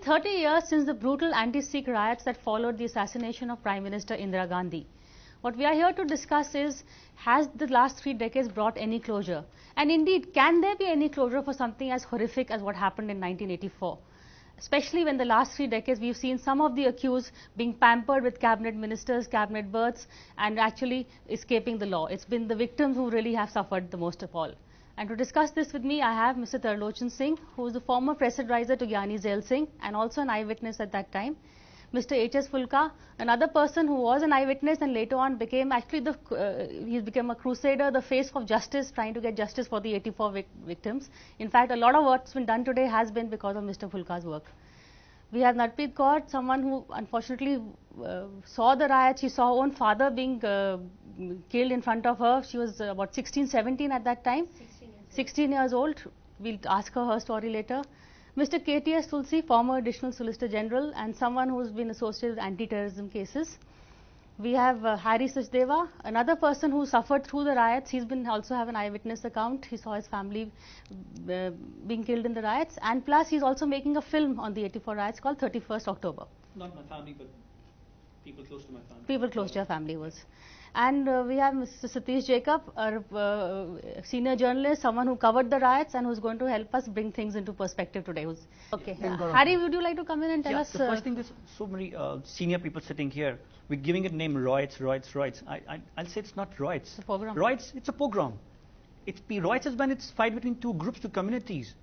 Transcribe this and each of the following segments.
30 years since the brutal anti-Sikh riots that followed the assassination of Prime Minister Indira Gandhi. What we are here to discuss is, has the last 3 decades brought any closure? And indeed, can there be any closure for something as horrific as what happened in 1984? Especially when the last 3 decades we've seen some of the accused being pampered with cabinet ministers, cabinet berths, and actually escaping the law. It's been the victims who really have suffered the most of all. And to discuss this with me, I have Mr. Tarlochan Singh, who is the former press advisor to Gyani Zail Singh and also an eyewitness at that time. Mr. H.S. Fulka, another person who was an eyewitness and later on became actually he became a crusader, the face of justice, trying to get justice for the 84 victims. In fact, a lot of what's been done today has been because of Mr. Fulka's work. We have Narpreet Kaur, someone who unfortunately saw the riots. She saw her own father being killed in front of her. She was about 16, 17 at that time. 16 years old. We'll ask her story later. Mr. K.T.S. Tulsi, former Additional Solicitor General and someone who's been associated with anti-terrorism cases. We have Harry Sachdeva, another person who suffered through the riots. He's been also have an eyewitness account. He saw his family being killed in the riots, and plus he's also making a film on the 84 riots called 31st October. Not my family, but people close to my family. People close to your family was. And we have Mr. Satish Jacob, a senior journalist, someone who covered the riots and who's going to help us bring things into perspective today. Okay. Harry, would you like to come in and tell us? The first thing, there's so many senior people sitting here. We're giving it name riots. I'll say it's not riots. It's a pogrom. Riots, it's a pogrom. Riots is when it's fight between two groups, two communities.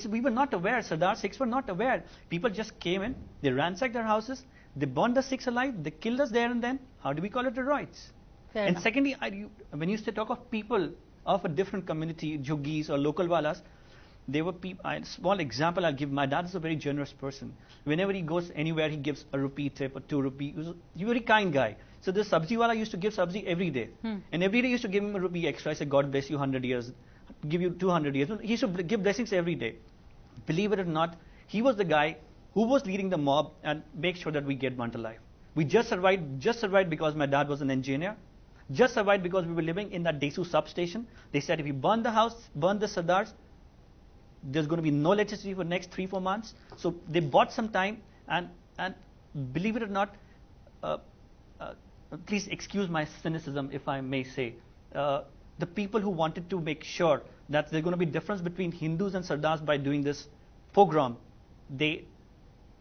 We were not aware, Sardar Sikhs were not aware. People just came in, they ransacked our houses, they burned the Sikhs alive, they killed us there and then. How do we call it a riots? Fair and enough. Secondly, when you talk of people of a different community, Jhoggis or local walas, they were people. A small example I'll give. My dad is a very generous person. Whenever he goes anywhere, he gives a rupee tip or 2 rupee. He's a very kind guy. So the sabzi wala used to give sabzi every day. And every day he used to give him a rupee extra. I said, God bless you 100 years, give you 200 years. He used to give blessings every day. Believe it or not, he was the guy who was leading the mob and make sure that we get burnt alive. We just survived because my dad was an engineer. Just survived because we were living in that Desu substation. They said if we burn the house, burn the Sardars, there's going to be no electricity for the next 3-4 months. So they bought some time and believe it or not, please excuse my cynicism if I may say, the people who wanted to make sure that there's going to be difference between Hindus and Sardars by doing this pogrom, they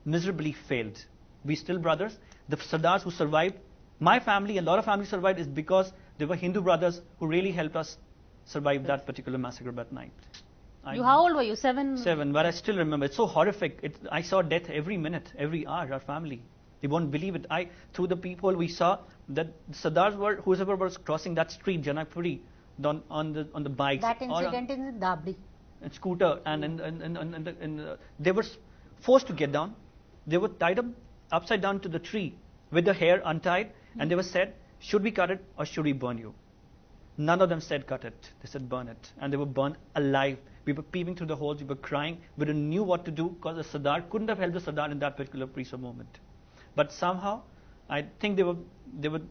miserably failed. We still brothers. The Sardars who survived, my family, a lot of families survived, is because there were Hindu brothers who really helped us survive that particular massacre that night. How old were you? 7? 7, but I still remember. It's so horrific. I saw death every minute, every hour, our family. They won't believe it. Through the people we saw, that Sardars were, whoever was crossing that street, Janakpuri, on the bikes. That incident in Dabdi. And scooter, and they were forced to get down. They were tied up upside down to the tree with the hair untied, and they were said, should we cut it or should we burn you? None of them said cut it. They said burn it. And they were burned alive. We were peeping through the holes. We were crying. We didn't knew what to do because the Sardar couldn't have helped the Sardar in that particular precise moment. But somehow, I think there were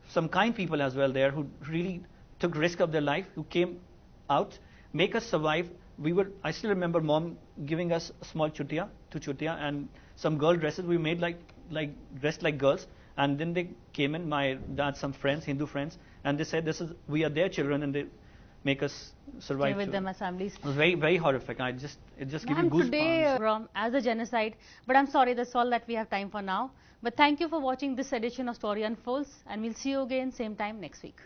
some kind people as well there who really took risk of their life, who came out, make us survive. I still remember mom giving us a small chutiya, 2 chutiya, and some girl dresses. We made dressed like girls. And then they came in, my dad, some friends, Hindu friends, and they said, we are their children, and they make us survive. Stay with them as families. It was very, very horrific. It just gives you goosebumps. Today, as a genocide, but I'm sorry, that's all that we have time for now. But thank you for watching this edition of Story Unfolds, and we'll see you again same time next week.